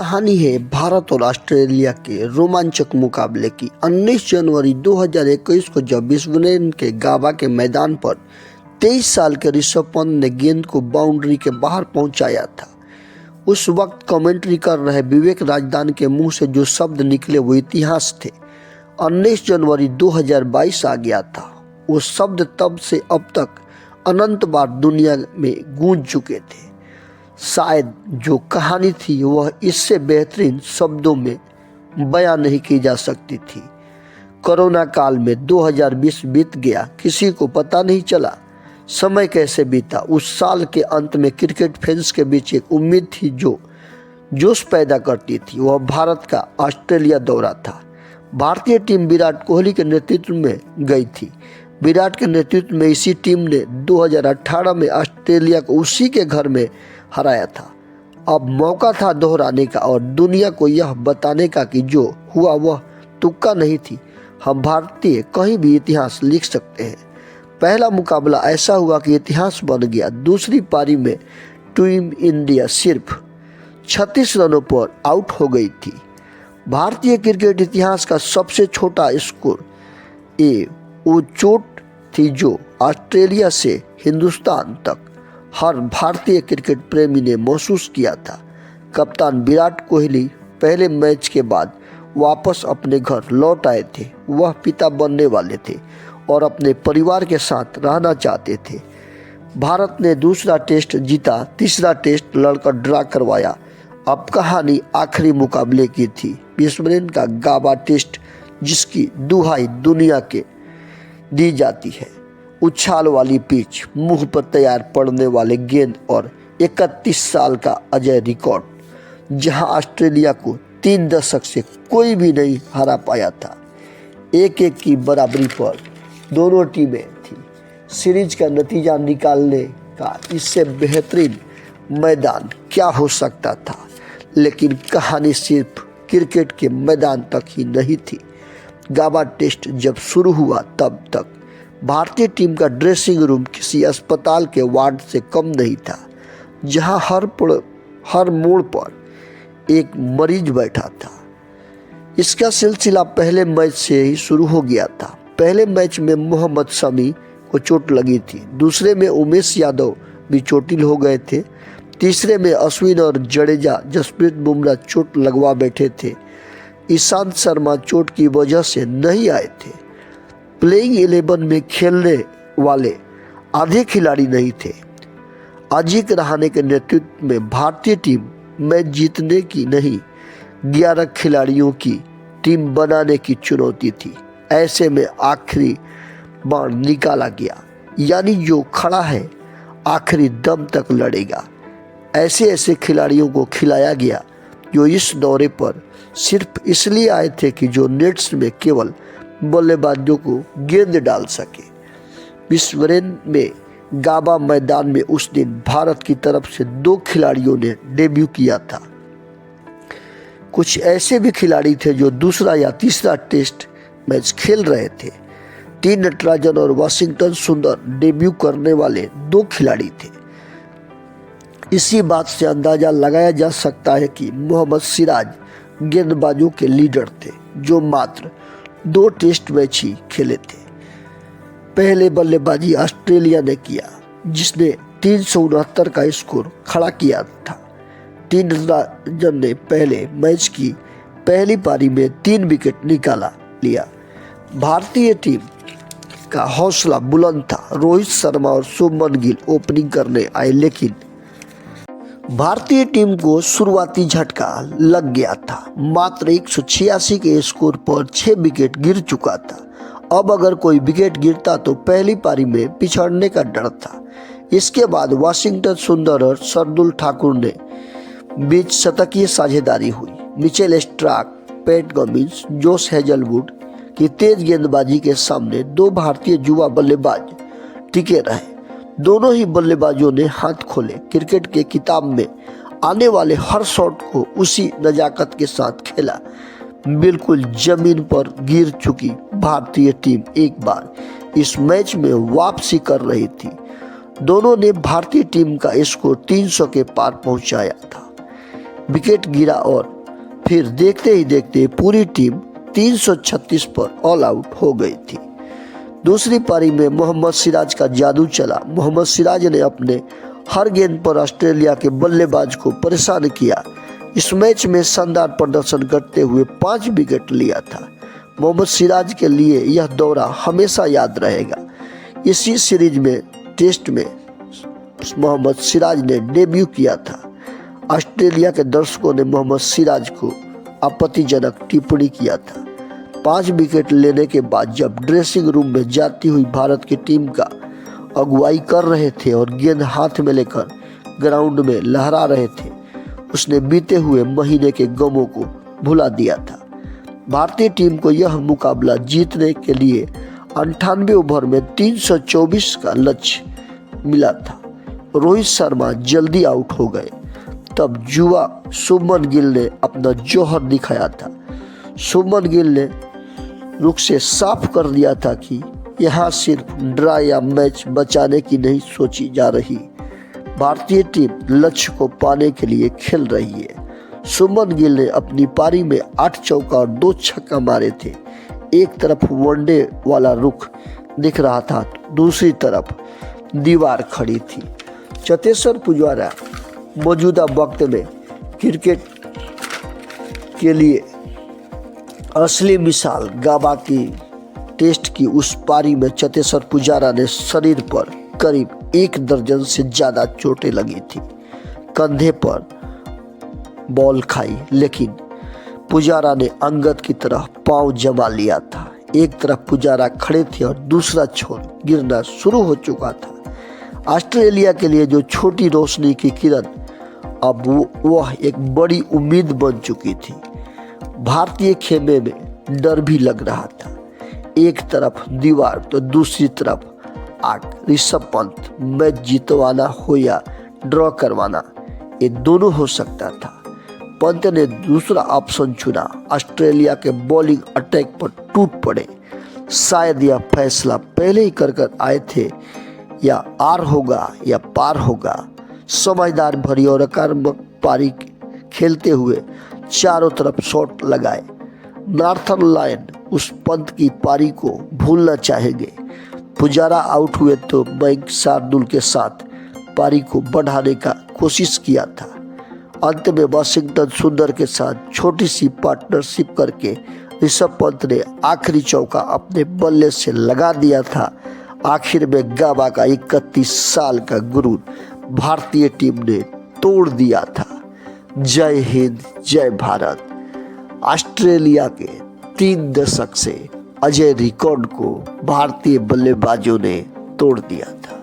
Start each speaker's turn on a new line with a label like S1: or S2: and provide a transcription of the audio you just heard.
S1: कहानी है भारत और ऑस्ट्रेलिया के रोमांचक मुकाबले की। 19 जनवरी 2021 को जब ब्रिस्बेन के गाबा के मैदान पर 23 साल के ऋषभ पंत ने गेंद को बाउंड्री के बाहर पहुंचाया था, उस वक्त कमेंट्री कर रहे विवेक राजदान के मुंह से जो शब्द निकले वो इतिहास थे। 19 जनवरी 2022 आ गया था। वो शब्द तब से अब तक अनंत बार दुनिया में गूंज चुके थे। शायद जो कहानी थी वह इससे बेहतरीन शब्दों में बयां नहीं की जा सकती थी। कोरोना काल में 2020 बीत गया, किसी को पता नहीं चला समय कैसे बीता। उस साल के अंत में क्रिकेट फैंस के बीच एक उम्मीद थी जो जोश पैदा करती थी। वह भारत का ऑस्ट्रेलिया दौरा था। भारतीय टीम विराट कोहली के नेतृत्व में गई थी। विराट के नेतृत्व में इसी टीम ने 2018 में ऑस्ट्रेलिया को उसी के घर में हराया था। अब मौका था दोहराने का और दुनिया को यह बताने का कि जो हुआ वह तुक्का नहीं थी। हम भारतीय कहीं भी इतिहास लिख सकते हैं। पहला मुकाबला ऐसा हुआ कि इतिहास बन गया। दूसरी पारी में टीम इंडिया सिर्फ 36 रनों पर आउट हो गई थी। भारतीय क्रिकेट इतिहास का सबसे छोटा स्कोर वो चोट थी जो ऑस्ट्रेलिया से हिंदुस्तान तक हर भारतीय क्रिकेट प्रेमी ने महसूस किया था। कप्तान विराट कोहली पहले मैच के बाद वापस अपने घर लौट आए थे। वह पिता बनने वाले थे और अपने परिवार के साथ रहना चाहते थे। भारत ने दूसरा टेस्ट जीता, तीसरा टेस्ट लड़कर ड्रा करवाया। अब कहानी आखिरी मुकाबले की थी। ब्रिस्बेन का गाबा टेस्ट, जिसकी दुहाई दुनिया के दी जाती है। उछाल वाली पिच, मुंह पर तैयार पड़ने वाले गेंद और 31 साल का अजय रिकॉर्ड, जहां ऑस्ट्रेलिया को 3 दशक से कोई भी नहीं हरा पाया था। 1-1 की बराबरी पर दोनों टीमें थी। सीरीज का नतीजा निकालने का इससे बेहतरीन मैदान क्या हो सकता था। लेकिन कहानी सिर्फ क्रिकेट के मैदान तक ही नहीं थी। गाबा टेस्ट जब शुरू हुआ तब तक भारतीय टीम का ड्रेसिंग रूम किसी अस्पताल के वार्ड से कम नहीं था, जहां हर मोड़ पर एक मरीज बैठा था। इसका सिलसिला पहले मैच से ही शुरू हो गया था। पहले मैच में मोहम्मद शमी को चोट लगी थी। दूसरे में उमेश यादव भी चोटिल हो गए थे। तीसरे में अश्विन और जडेजा, जसप्रीत बुमराह चोट लगवा बैठे थे। ईशांत शर्मा चोट की वजह से नहीं आए थे। प्लेइंग 11 में खेलने वाले आधे खिलाड़ी नहीं थे। अजिंक्य रहाणे के नेतृत्व में भारतीय टीम मैच जीतने की नहीं, 11 खिलाड़ियों की टीम बनाने की चुनौती थी। ऐसे में आखिरी बाण निकाला गया, यानी जो खड़ा है आखिरी दम तक लड़ेगा। ऐसे खिलाड़ियों को खिलाया गया जो इस दौरे पर सिर्फ इसलिए आए थे कि जो नेट्स में केवल बल्लेबाजों को गेंद डाल सके। ब्रिस्बेन में गाबा मैदान में उस दिन भारत की तरफ से 2 खिलाड़ियों ने डेब्यू किया था। कुछ ऐसे भी खिलाड़ी थे जो दूसरा या तीसरा टेस्ट मैच खेल रहे थे। टी नटराजन और वाशिंगटन सुंदर डेब्यू करने वाले 2 खिलाड़ी थे। इसी बात से अंदाजा लगाया जा सकता है कि मोहम्मद सिराज गेंदबाजों के लीडर थे, जो मात्र 2 टेस्ट मैच ही खेले थे। पहले बल्लेबाजी ऑस्ट्रेलिया ने किया, जिसने 369 का स्कोर खड़ा किया था। टीम नटराजन ने पहले मैच की पहली पारी में 3 विकेट निकाला लिया। भारतीय टीम का हौसला बुलंद था। रोहित शर्मा और शुभमन गिल ओपनिंग करने आए, लेकिन भारतीय टीम को शुरुआती झटका लग गया था। मात्र 186 के स्कोर पर 6 विकेट गिर चुका था। अब अगर कोई विकेट गिरता तो पहली पारी में पिछड़ने का डर था। इसके बाद वाशिंगटन सुंदर और शार्दुल ठाकुर ने बीच शतकीय साझेदारी हुई। Mitchell Starc, PAT Cummins, Josh Hazlewood की तेज गेंदबाजी के सामने 2 भारतीय युवा बल्लेबाज टिके रहे। दोनों ही बल्लेबाजों ने हाथ खोले। क्रिकेट के किताब में आने वाले हर शॉट को उसी नजाकत के साथ खेला। बिल्कुल जमीन पर गिर चुकी भारतीय टीम एक बार इस मैच में वापसी कर रही थी। दोनों ने भारतीय टीम का स्कोर 300 के पार पहुंचाया था। विकेट गिरा और फिर देखते ही देखते पूरी टीम 336 पर ऑल आउट हो गई थी। दूसरी पारी में मोहम्मद सिराज का जादू चला। मोहम्मद सिराज ने अपने हर गेंद पर ऑस्ट्रेलिया के बल्लेबाज को परेशान किया। इस मैच में शानदार प्रदर्शन करते हुए 5 विकेट लिया था। मोहम्मद सिराज के लिए यह दौरा हमेशा याद रहेगा। इसी सीरीज में टेस्ट में मोहम्मद सिराज ने डेब्यू किया था। ऑस्ट्रेलिया के दर्शकों ने मोहम्मद सिराज को आपत्तिजनक टिप्पणी किया था। 5 विकेट लेने के बाद जब ड्रेसिंग रूम में जाती हुई भारत की टीम का अगुवाई कर रहे थे और गेंद हाथ में लेकर ग्राउंड में लहरा रहे थे, उसने बीते हुए महीने के गमों को भुला दिया था। भारतीय टीम को यह मुकाबला जीतने के लिए 98 ओवर में 324 का लक्ष्य मिला था। रोहित शर्मा जल्दी आउट हो गए। तब युवा शुभमन गिल ने अपना जौहर दिखाया था। शुभमन गिल ने रुख से साफ कर दिया था कि यहाँ सिर्फ ड्रा या मैच बचाने की नहीं सोची जा रही, भारतीय टीम लक्ष्य को पाने के लिए खेल रही है। शुभमन गिल ने अपनी पारी में 8 चौका और 2 छक्का मारे थे। एक तरफ वनडे वाला रुख दिख रहा था, दूसरी तरफ दीवार खड़ी थी। चतेश्वर पुजारा मौजूदा वक्त में क्रिकेट के लिए असली मिसाल। गाबा की टेस्ट की उस पारी में चतेश्वर पुजारा ने शरीर पर करीब 1 दर्जन से ज़्यादा चोटें लगी थी। कंधे पर बॉल खाई, लेकिन पुजारा ने अंगद की तरह पांव जमा लिया था। एक तरफ पुजारा खड़े थे और दूसरा छोर गिरना शुरू हो चुका था। ऑस्ट्रेलिया के लिए जो छोटी रोशनी की किरण अब वह एक बड़ी उम्मीद बन चुकी थी। भारतीय खेमे में डर भी लग रहा था। एक तरफ दीवार तो दूसरी तरफ आग। ऋषभ पंत मैच जितवाना हो या ड्रॉ करवाना, ये दोनों हो सकता था। पंत ने दूसरा ऑप्शन चुना। ऑस्ट्रेलिया के बॉलिंग अटैक पर टूट पड़े। शायद यह फैसला पहले ही कर आए थे, या आर होगा या पार होगा। समझदार भरी और आक्रामक पारी खेलते हुए चारों तरफ शॉट लगाए। नॉर्थर्न लायन उस पंत की पारी को भूलना चाहेंगे। पुजारा आउट हुए तो मयंक शार्दुल के साथ पारी को बढ़ाने का कोशिश किया था। अंत में वाशिंगटन सुंदर के साथ छोटी सी पार्टनरशिप करके ऋषभ पंत ने आखिरी चौका अपने बल्ले से लगा दिया था। आखिर में गाबा का 31 साल का गुरूर भारतीय टीम ने तोड़ दिया था। जय हिंद, जय भारत। ऑस्ट्रेलिया के 3 दशक से अजय रिकॉर्ड को भारतीय बल्लेबाजों ने तोड़ दिया था।